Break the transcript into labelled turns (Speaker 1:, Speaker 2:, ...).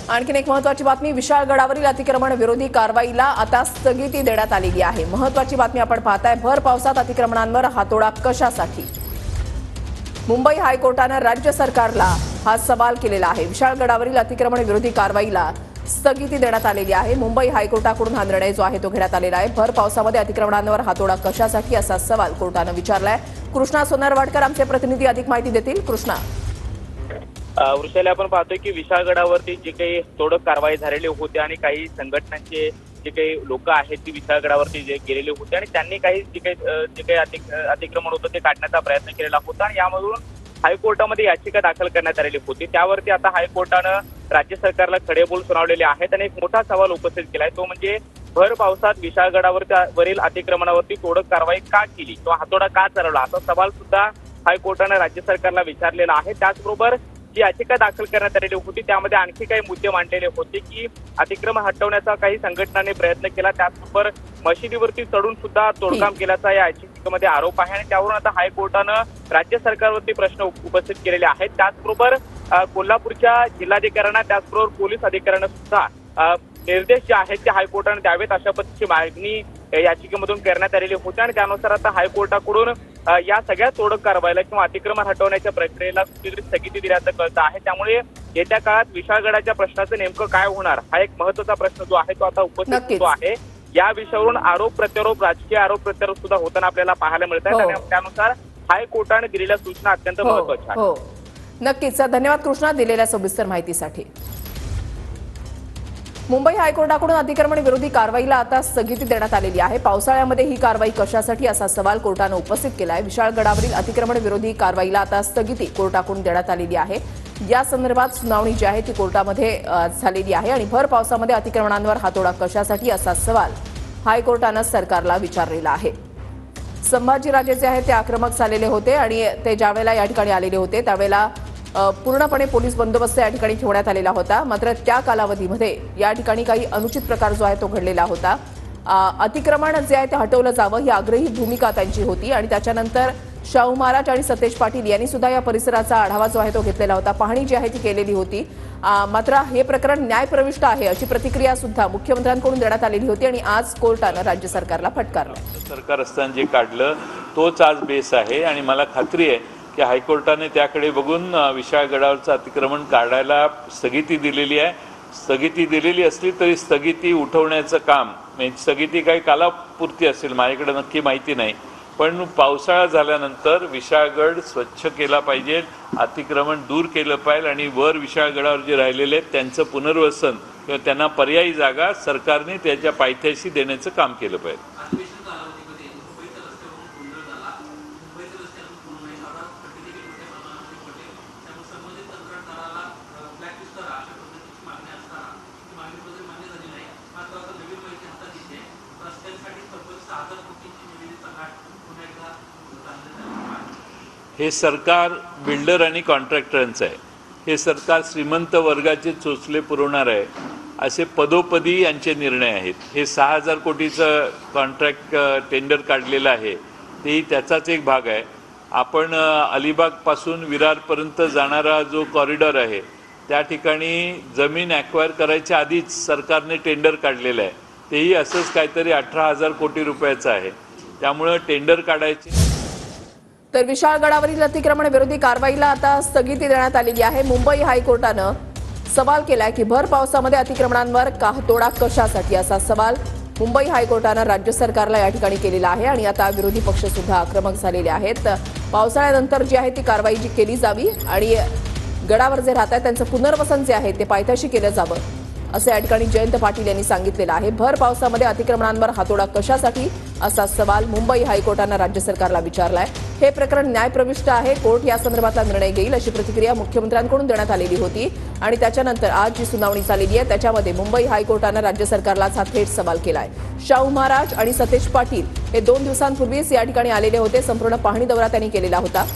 Speaker 1: आणखीन एक महत्त्वाची बातमी, विशाळगडावरील अतिक्रमण विरोधी कारवाईला आता स्थगिती देण्यात आलेली आहे। महत्त्वाची बातमी आपण पाहताय, भर पावसात अतिक्रमणांवर हातोडा कशासाठी? मुंबई हायकोर्टाने राज्य सरकारला हा सवाल केलेला आहे। विशाळगडावरील अतिक्रमण विरोधी कारवाईला स्थगिती देण्यात आलेली आहे। मुंबई हायकोर्टाकडून हा निर्णय जो आहे तो घेण्यात आलेला आहे। भर पावसामध्ये अतिक्रमणांवर हातोडा कशासाठी असा सवाल कोर्टाने विचारलाय। कृष्णा सोनरवाडकर आमचे प्रतिनिधी अधिक माहिती देतील। कृष्णा,
Speaker 2: वृषाली, आपण पाहतोय की विशाळगडावरती जे काही तोडक कारवाई झालेली होती आणि काही संघटनांचे जे काही लोक आहेत ती विशाळगडावरती जे गेलेले होते आणि त्यांनी काही जे काही अतिक्रमण होतं ते काढण्याचा प्रयत्न केलेला होता आणि यामधून हायकोर्टामध्ये याचिका दाखल करण्यात आलेली होती। त्यावरती आता हायकोर्टानं राज्य सरकारला खडेबोल सुनावलेले आहेत आणि एक मोठा सवाल उपस्थित केलाय, तो म्हणजे भर पावसात विशाळगडावरील अतिक्रमणावरती तोडक कारवाई का केली किंवा हातोडा का चालवला, असा सवाल सुद्धा हायकोर्टानं राज्य सरकारला विचारलेला आहे। त्याचबरोबर जी याचिका दाखल करण्यात आलेली होती त्यामध्ये आणखी काही मुद्दे मांडलेले होते की अतिक्रमण हटवण्याचा काही संघटनांनी प्रयत्न केला, त्याचबरोबर मशिदीवरती चढून सुद्धा तोडकाम केल्याचा या याचिकेमध्ये आरोप आहे आणि त्यावरून आता हायकोर्टानं राज्य सरकारवरती प्रश्न उपस्थित केलेले आहेत। त्याचबरोबर कोल्हापूरच्या जिल्हाधिकाऱ्यांना त्याचबरोबर पोलीस अधिकाऱ्यांना सुद्धा निर्देश जे आहेत ते हायकोर्टाने द्यावेत अशा पद्धतीची मागणी याचिकेमधून करण्यात आलेली होती आणि त्यानुसार आता हायकोर्टाकडून या सगळ्या तोडक कारवाईला किंवा अतिक्रमण हटवण्याच्या प्रक्रियेला कुठेतरी स्थगिती दिल्याचं कळतं आहे। त्यामुळे येत्या काळात विशाळगडाच्या प्रश्नाचं नेमकं काय होणार हा एक महत्त्वाचा प्रश्न जो आहे तो आता उपस्थित होतो आहे। या विषयावरून आरोप प्रत्यारोप, राजकीय आरोप प्रत्यारोप सुद्धा होताना आपल्याला पाहायला मिळत आहे आणि त्यानुसार हायकोर्टाने दिलेल्या सूचना अत्यंत महत्त्वाच्या आहेत।
Speaker 1: नक्कीच, धन्यवाद कृष्णा दिलेल्या सविस्तर माहितीसाठी। मुंबई हायकोर्टाकडून अतिक्रमण विरोधी कारवाईला आता स्थगिती देण्यात आलेली आहे। पावसाळ्यामध्ये ही कारवाई कशासाठी असा सवाल कोर्टाने उपस्थित केला आहे। विशाळगडावरील अतिक्रमण विरोधी कारवाईला आता स्थगिती कोर्टाकडून देण्यात आलेली आहे। या संदर्भात सुनावणी जी आहे ती कोर्टामध्ये झालेली आहे आणि भर पावसामध्ये अतिक्रमणांवर हातोडा कशासाठी असा सवाल हायकोर्टाने सरकारला विचारलेला आहे। संभाजीराजे जे आहेत ते आक्रमक झालेले होते आणि ते ज्यावेळेला या ठिकाणी आलेले होते त्यावेळेला पूर्णपणे पोलीस बंदोबस्त या ठिकाणी ठेवण्यात आलेला होता। मात्र त्या कालावधीमध्ये या ठिकाणी काही अनुचित प्रकार जो आहे तो घडलेला होता। अतिक्रमण जे आहे ते हटवलं जावं ही आग्रही भूमिका त्यांची होती आणि त्याच्यानंतर शाहू महाराज आणि सतेज पाटील यांनी सुद्धा या परिसराचा आढावा जो आहे तो घेतलेला होता, पाहणी जी आहे ती केलेली होती। मात्र हे प्रकरण न्यायप्रविष्ट आहे अशी प्रतिक्रिया सुद्धा मुख्यमंत्र्यांकडून देण्यात आलेली होती आणि आज कोर्टानं राज्य सरकारला फटकारलं।
Speaker 3: सरकार असताना जे काढलं तोच आज बेस आहे आणि मला खात्री आहे की हायकोर्टाने त्याकडे बघून विशाळगडावरचं अतिक्रमण काढायला स्थगिती दिलेली आहे। स्थगिती दिलेली असली तरी स्थगिती उठवण्याचं काम म्हणजे स्थगिती काही कालापुरती असेल माझ्याकडे नक्की माहिती नाही, पण पावसाळा झाल्यानंतर विशाळगड स्वच्छ केला पाहिजे, अतिक्रमण दूर केलं पाहिजे आणि वर विशाळगडावर जे राहिलेले आहेत त्यांचं पुनर्वसन किंवा त्यांना पर्यायी जागा सरकारने त्याच्या पायथ्याशी देण्याचं काम केलं पाहिजे। हे सरकार बिल्डर आणि कॉन्ट्रॅक्टरांचं आहे। हे सरकार श्रीमंत वर्गाचे चोचले पुरवणार आहे असे पदोपदी यांचे निर्णय आहेत। हे 6,000 कोटीचं कॉन्ट्रॅक्ट टेंडर काढलेलं आहे तेही त्याचाच एक भाग आहे। आपण अलिबागपासून विरारपर्यंत जाणारा जो कॉरिडॉर आहे त्या ठिकाणी जमीन ॲक्वायर करायच्या आधीच सरकारने टेंडर काढलेलं आहे, तेही असंच काहीतरी 18,000 कोटी रुपयाचं आहे। त्यामुळे टेंडर काढायचे।
Speaker 1: तर विशाळगडावरील अतिक्रमण विरोधी कारवाईला आता स्थगिती देण्यात आलेली आहे। मुंबई हायकोर्टानं सवाल केलाय की भर पावसामध्ये अतिक्रमणांवर हातोडा कशासाठी असा सवाल मुंबई हायकोर्टानं राज्य सरकारला या ठिकाणी केलेला आहे आणि आता विरोधी पक्ष सुद्धा आक्रमक झालेले आहेत। पावसाळ्यानंतर जी आहे ती कारवाई जी केली जावी आणि गडावर जे राहत आहेत त्यांचं पुनर्वसन जे आहे ते पायथ्याशी केलं जावं असं या ठिकाणी जयंत पाटील यांनी सांगितलेलं आहे। भर पावसामध्ये अतिक्रमणांवर हातोडा कशासाठी असा सवाल मुंबई हायकोर्टानं राज्य सरकारला विचारलाय। हे प्रकरण न्यायप्रविष्ट आहे, कोर्ट या संदर्भातला निर्णय घेईल अशी प्रतिक्रिया मुख्यमंत्र्यांकडून देण्यात आलेली होती आणि त्याच्यानंतर आज जी सुनावणी झालेली आहे त्याच्यामध्ये मुंबई हायकोर्टानं राज्य सरकारला हा थेट सवाल केलाय। शाहू महाराज आणि सतेज पाटील हे 2 दिवसांपूर्वीच या ठिकाणी आलेले होते, संपूर्ण पाहणी दौरा त्यांनी केलेला होता।